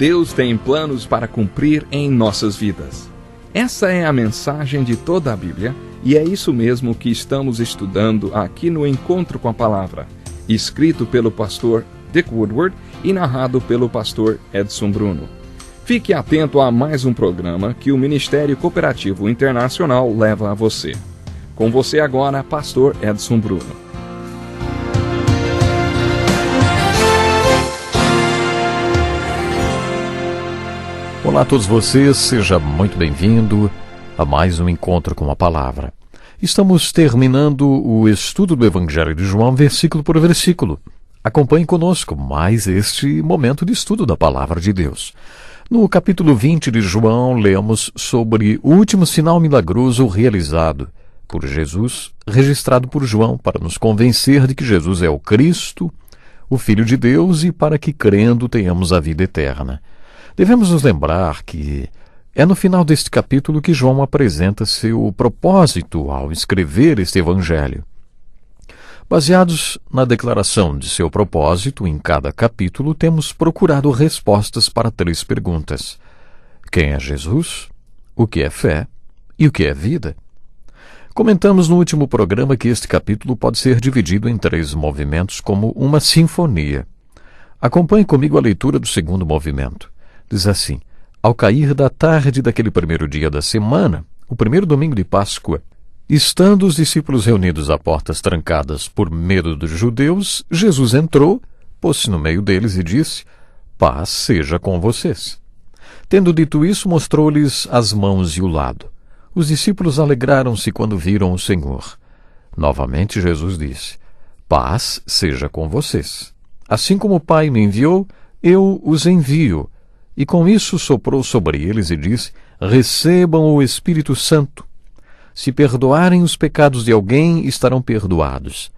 Deus tem planos para cumprir em nossas vidas. Essa é a mensagem de toda a Bíblia e é isso mesmo que estamos estudando aqui no Encontro com a Palavra, escrito pelo pastor Dick Woodward e narrado pelo pastor Edson Bruno. Fique atento a mais um programa que o Ministério Cooperativo Internacional leva a você. Com você agora, pastor Edson Bruno. Olá a todos vocês, seja muito bem-vindo a mais um Encontro com a Palavra. Estamos terminando o estudo do Evangelho de João, versículo por versículo. Acompanhe conosco mais este momento de estudo da Palavra de Deus. No capítulo 20 de João, lemos sobre o último sinal milagroso realizado por Jesus, registrado por João, para nos convencer de que Jesus é o Cristo, o Filho de Deus, e para que, crendo, tenhamos a vida eterna. Devemos nos lembrar que é no final deste capítulo que João apresenta seu propósito ao escrever este Evangelho. Baseados na declaração de seu propósito, em cada capítulo temos procurado respostas para 3 perguntas. Quem é Jesus? O que é fé? E o que é vida? Comentamos no último programa que este capítulo pode ser dividido em 3 movimentos como uma sinfonia. Acompanhe comigo a leitura do segundo movimento. Diz assim: ao cair da tarde daquele primeiro dia da semana, o primeiro domingo de Páscoa, estando os discípulos reunidos a portas trancadas por medo dos judeus, Jesus entrou, pôs-se no meio deles e disse: paz seja com vocês. Tendo dito isso, mostrou-lhes as mãos e o lado. Os discípulos alegraram-se quando viram o Senhor. Novamente Jesus disse: paz seja com vocês. Assim como o Pai me enviou, eu os envio. E com isso soprou sobre eles e disse: recebam o Espírito Santo. Se perdoarem os pecados de alguém, estarão perdoados.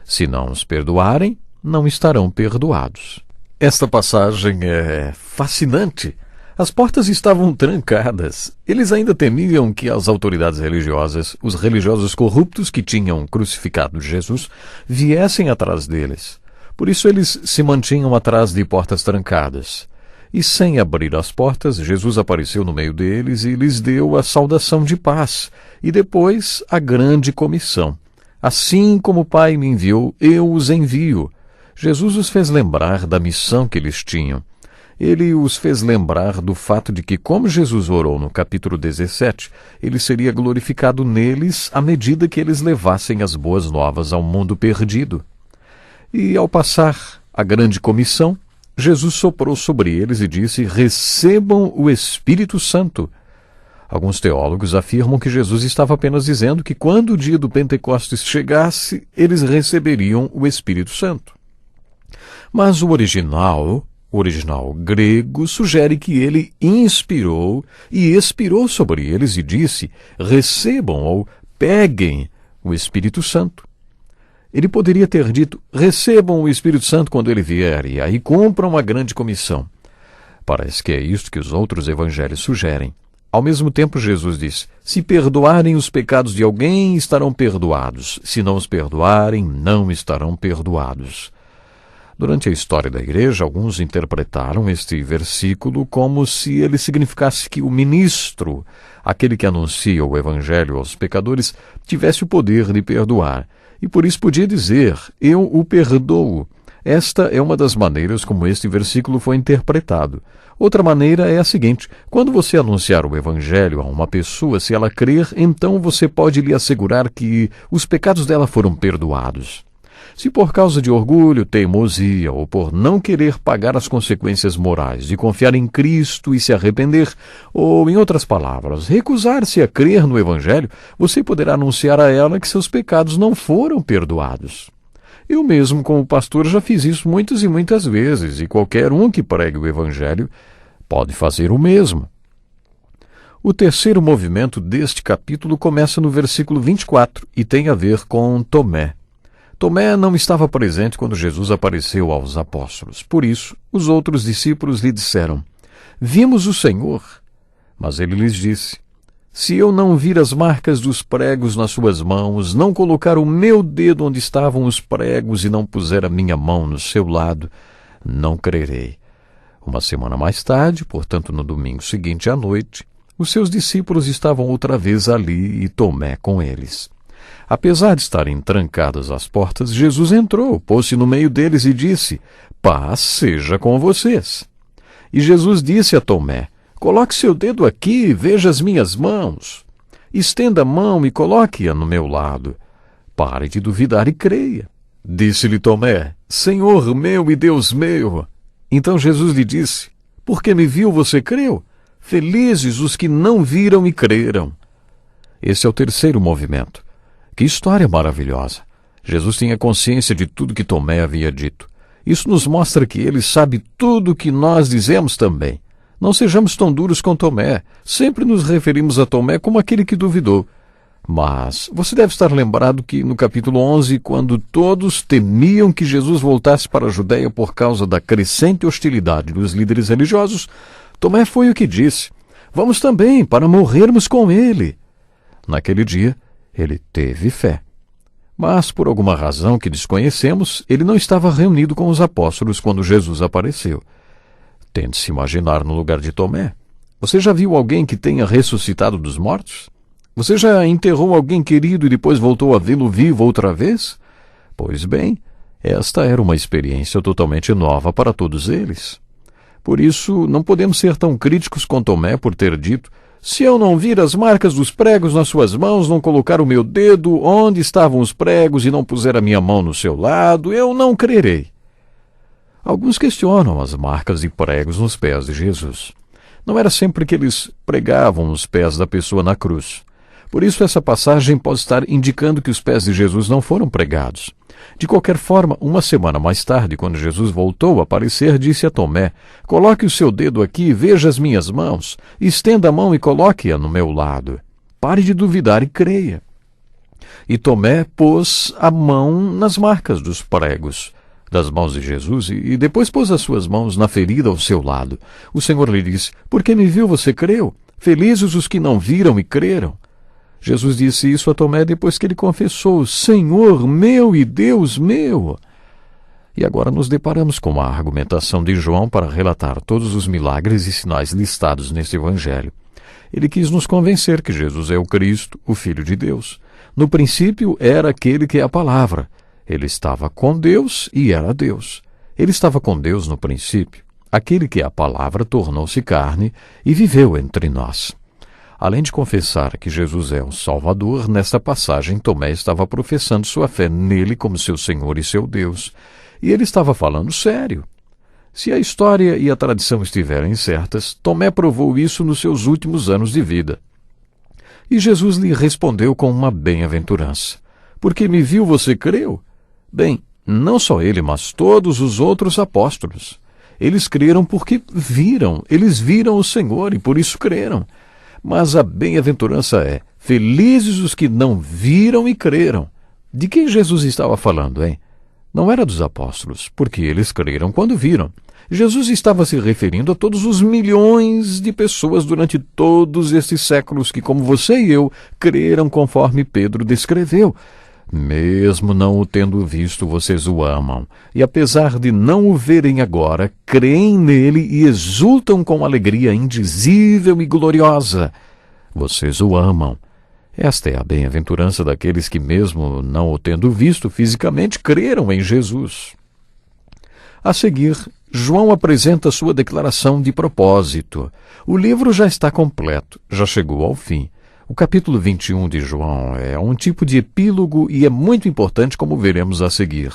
Se não os perdoarem, não estarão perdoados. Esta passagem é fascinante. As portas estavam trancadas. Eles ainda temiam que as autoridades religiosas, os religiosos corruptos que tinham crucificado Jesus, viessem atrás deles. Por isso eles se mantinham atrás de portas trancadas. E sem abrir as portas, Jesus apareceu no meio deles e lhes deu a saudação de paz, e depois a grande comissão. Assim como o Pai me enviou, eu os envio. Jesus os fez lembrar da missão que eles tinham. Ele os fez lembrar do fato de que, como Jesus orou no capítulo 17, ele seria glorificado neles à medida que eles levassem as boas novas ao mundo perdido. E ao passar a grande comissão, Jesus soprou sobre eles e disse: recebam o Espírito Santo. Alguns teólogos afirmam que Jesus estava apenas dizendo que quando o dia do Pentecostes chegasse, eles receberiam o Espírito Santo. Mas o original grego, sugere que ele inspirou e expirou sobre eles e disse: recebam ou peguem o Espírito Santo. Ele poderia ter dito: recebam o Espírito Santo quando ele vier, e aí cumpram a grande comissão. Parece que é isto que os outros evangelhos sugerem. Ao mesmo tempo, Jesus diz: se perdoarem os pecados de alguém, estarão perdoados. Se não os perdoarem, não estarão perdoados. Durante a história da igreja, alguns interpretaram este versículo como se ele significasse que o ministro, aquele que anuncia o evangelho aos pecadores, tivesse o poder de perdoar. E por isso podia dizer: eu o perdoo. Esta é uma das maneiras como este versículo foi interpretado. Outra maneira é a seguinte: quando você anunciar o Evangelho a uma pessoa, se ela crer, então você pode lhe assegurar que os pecados dela foram perdoados. Se por causa de orgulho, teimosia ou por não querer pagar as consequências morais de confiar em Cristo e se arrepender, ou, em outras palavras, recusar-se a crer no Evangelho, você poderá anunciar a ela que seus pecados não foram perdoados. Eu mesmo, como pastor, já fiz isso muitas e muitas vezes, e qualquer um que pregue o Evangelho pode fazer o mesmo. O terceiro movimento deste capítulo começa no versículo 24 e tem a ver com Tomé. Tomé não estava presente quando Jesus apareceu aos apóstolos. Por isso, os outros discípulos lhe disseram: vimos o Senhor. Mas ele lhes disse: se eu não vir as marcas dos pregos nas suas mãos, não colocar o meu dedo onde estavam os pregos e não puser a minha mão no seu lado, não crerei. Uma semana mais tarde, portanto no domingo seguinte à noite, os seus discípulos estavam outra vez ali e Tomé com eles. Apesar de estarem trancadas as portas, Jesus entrou, pôs-se no meio deles e disse: "Paz seja com vocês." E Jesus disse a Tomé: "Coloque seu dedo aqui e veja as minhas mãos. Estenda a mão e coloque-a no meu lado. Pare de duvidar e creia." Disse-lhe Tomé: "Senhor meu e Deus meu." Então Jesus lhe disse: "Porque me viu, você creu? Felizes os que não viram e creram." Esse é o terceiro movimento. Que história maravilhosa! Jesus tinha consciência de tudo que Tomé havia dito. Isso nos mostra que ele sabe tudo o que nós dizemos também. Não sejamos tão duros com Tomé. Sempre nos referimos a Tomé como aquele que duvidou. Mas você deve estar lembrado que no capítulo 11, quando todos temiam que Jesus voltasse para a Judéia por causa da crescente hostilidade dos líderes religiosos, Tomé foi o que disse: "Vamos também, para morrermos com ele." Naquele dia, ele teve fé. Mas, por alguma razão que desconhecemos, ele não estava reunido com os apóstolos quando Jesus apareceu. Tente se imaginar no lugar de Tomé. Você já viu alguém que tenha ressuscitado dos mortos? Você já enterrou alguém querido e depois voltou a vê-lo vivo outra vez? Pois bem, esta era uma experiência totalmente nova para todos eles. Por isso, não podemos ser tão críticos com Tomé por ter dito: "Se eu não vir as marcas dos pregos nas suas mãos, não colocar o meu dedo onde estavam os pregos e não puser a minha mão no seu lado, eu não crerei." Alguns questionam as marcas de pregos nos pés de Jesus. Não era sempre que eles pregavam os pés da pessoa na cruz. Por isso, essa passagem pode estar indicando que os pés de Jesus não foram pregados. De qualquer forma, uma semana mais tarde, quando Jesus voltou a aparecer, disse a Tomé: "Coloque o seu dedo aqui e veja as minhas mãos. Estenda a mão e coloque-a no meu lado. Pare de duvidar e creia." E Tomé pôs a mão nas marcas dos pregos das mãos de Jesus e depois pôs as suas mãos na ferida ao seu lado. O Senhor lhe disse: "Porque me viu, você creu? Felizes os que não viram e creram." Jesus disse isso a Tomé depois que ele confessou: "Senhor meu e Deus meu." E agora nos deparamos com a argumentação de João para relatar todos os milagres e sinais listados neste Evangelho. Ele quis nos convencer que Jesus é o Cristo, o Filho de Deus. No princípio era aquele que é a Palavra. Ele estava com Deus e era Deus. Ele estava com Deus no princípio. Aquele que é a Palavra tornou-se carne e viveu entre nós. Além de confessar que Jesus é o Salvador, nesta passagem Tomé estava professando sua fé nele como seu Senhor e seu Deus. E ele estava falando sério. Se a história e a tradição estiverem certas, Tomé provou isso nos seus últimos anos de vida. E Jesus lhe respondeu com uma bem-aventurança: "Porque me viu, você creu?" Bem, não só ele, mas todos os outros apóstolos. Eles creram porque viram. Eles viram o Senhor e por isso creram. Mas a bem-aventurança é: felizes os que não viram e creram. De quem Jesus estava falando, hein? Não era dos apóstolos, porque eles creram quando viram. Jesus estava se referindo a todos os milhões de pessoas durante todos estes séculos que, como você e eu, creram conforme Pedro descreveu. Mesmo não o tendo visto, vocês o amam. E apesar de não o verem agora, creem nele e exultam com alegria indizível e gloriosa. Vocês o amam. Esta é a bem-aventurança daqueles que, mesmo não o tendo visto fisicamente, creram em Jesus. A seguir, João apresenta sua declaração de propósito. O livro já está completo, já chegou ao fim. O capítulo 21 de João é um tipo de epílogo e é muito importante, como veremos a seguir.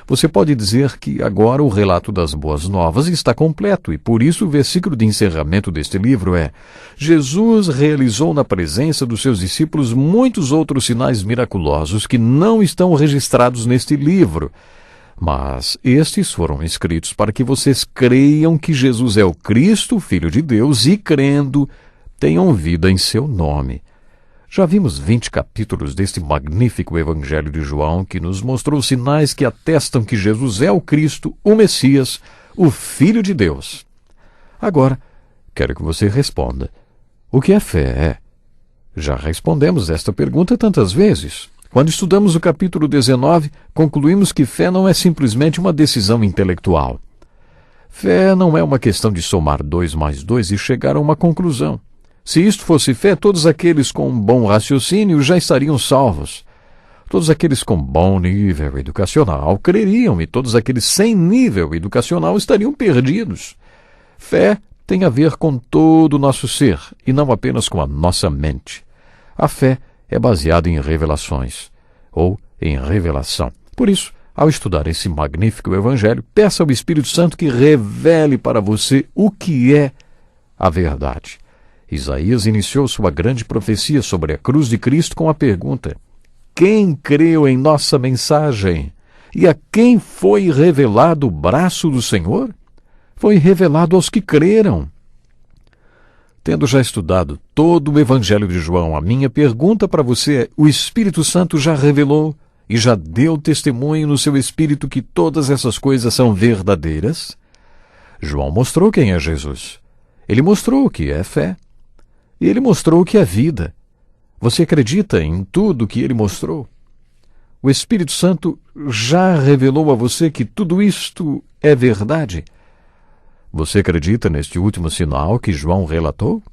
Você pode dizer que agora o relato das boas novas está completo e por isso o versículo de encerramento deste livro é: Jesus realizou na presença dos seus discípulos muitos outros sinais miraculosos que não estão registrados neste livro. Mas estes foram escritos para que vocês creiam que Jesus é o Cristo, Filho de Deus, e crendo, tenham vida em seu nome. Já vimos 20 capítulos deste magnífico Evangelho de João que nos mostrou sinais que atestam que Jesus é o Cristo, o Messias, o Filho de Deus. Agora, quero que você responda: o que é fé? Já respondemos esta pergunta tantas vezes. Quando estudamos o capítulo 19, concluímos que fé não é simplesmente uma decisão intelectual. Fé não é uma questão de somar 2 mais 2 e chegar a uma conclusão. Se isto fosse fé, todos aqueles com um bom raciocínio já estariam salvos. Todos aqueles com bom nível educacional creriam e todos aqueles sem nível educacional estariam perdidos. Fé tem a ver com todo o nosso ser e não apenas com a nossa mente. A fé é baseada em revelações, ou em revelação. Por isso, ao estudar esse magnífico Evangelho, peça ao Espírito Santo que revele para você o que é a verdade. Isaías iniciou sua grande profecia sobre a cruz de Cristo com a pergunta: quem creu em nossa mensagem? E a quem foi revelado o braço do Senhor? Foi revelado aos que creram. Tendo já estudado todo o Evangelho de João, a minha pergunta para você é: o Espírito Santo já revelou e já deu testemunho no seu espírito que todas essas coisas são verdadeiras? João mostrou quem é Jesus. Ele mostrou o que é fé. E ele mostrou o que é vida. Você acredita em tudo que ele mostrou? O Espírito Santo já revelou a você que tudo isto é verdade? Você acredita neste último sinal que João relatou?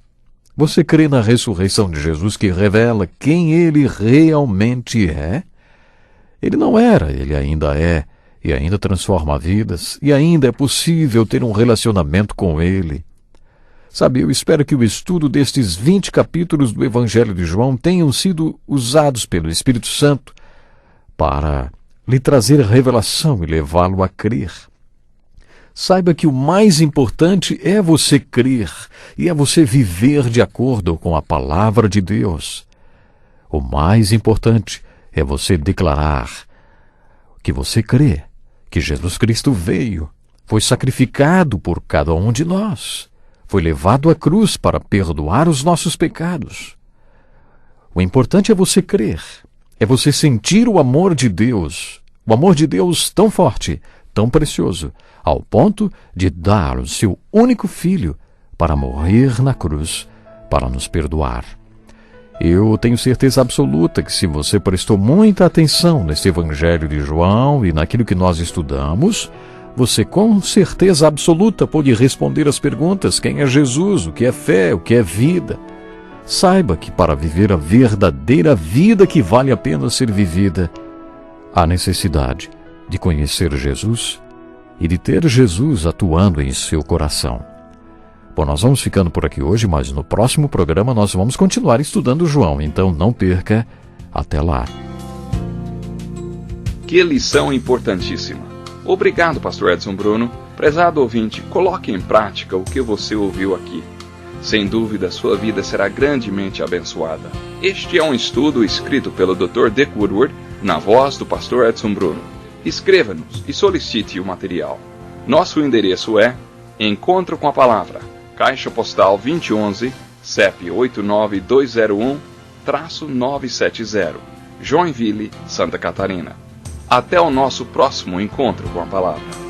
Você crê na ressurreição de Jesus que revela quem ele realmente é? Ele não era, ele ainda é, e ainda transforma vidas, e ainda é possível ter um relacionamento com ele. Sabe, eu espero que o estudo destes 20 capítulos do Evangelho de João tenham sido usados pelo Espírito Santo para lhe trazer revelação e levá-lo a crer. Saiba que o mais importante é você crer e é você viver de acordo com a palavra de Deus. O mais importante é você declarar que você crê que Jesus Cristo veio, foi sacrificado por cada um de nós, foi levado à cruz para perdoar os nossos pecados. O importante é você crer, é você sentir o amor de Deus tão forte, tão precioso, ao ponto de dar o seu único filho para morrer na cruz, para nos perdoar. Eu tenho certeza absoluta que se você prestou muita atenção nesse Evangelho de João e naquilo que nós estudamos, você com certeza absoluta pode responder as perguntas: quem é Jesus, o que é fé, o que é vida. Saiba que para viver a verdadeira vida que vale a pena ser vivida, há necessidade de conhecer Jesus e de ter Jesus atuando em seu coração. Bom, nós vamos ficando por aqui hoje, mas no próximo programa nós vamos continuar estudando João, então não perca. Até lá. Que lição importantíssima. Obrigado, pastor Edson Bruno. Prezado ouvinte, coloque em prática o que você ouviu aqui. Sem dúvida, sua vida será grandemente abençoada. Este é um estudo escrito pelo Dr. Dick Woodward, na voz do pastor Edson Bruno. Escreva-nos e solicite o material. Nosso endereço é Encontro com a Palavra, Caixa Postal 2011, CEP 89201-970, Joinville, Santa Catarina. Até o nosso próximo encontro com a Palavra.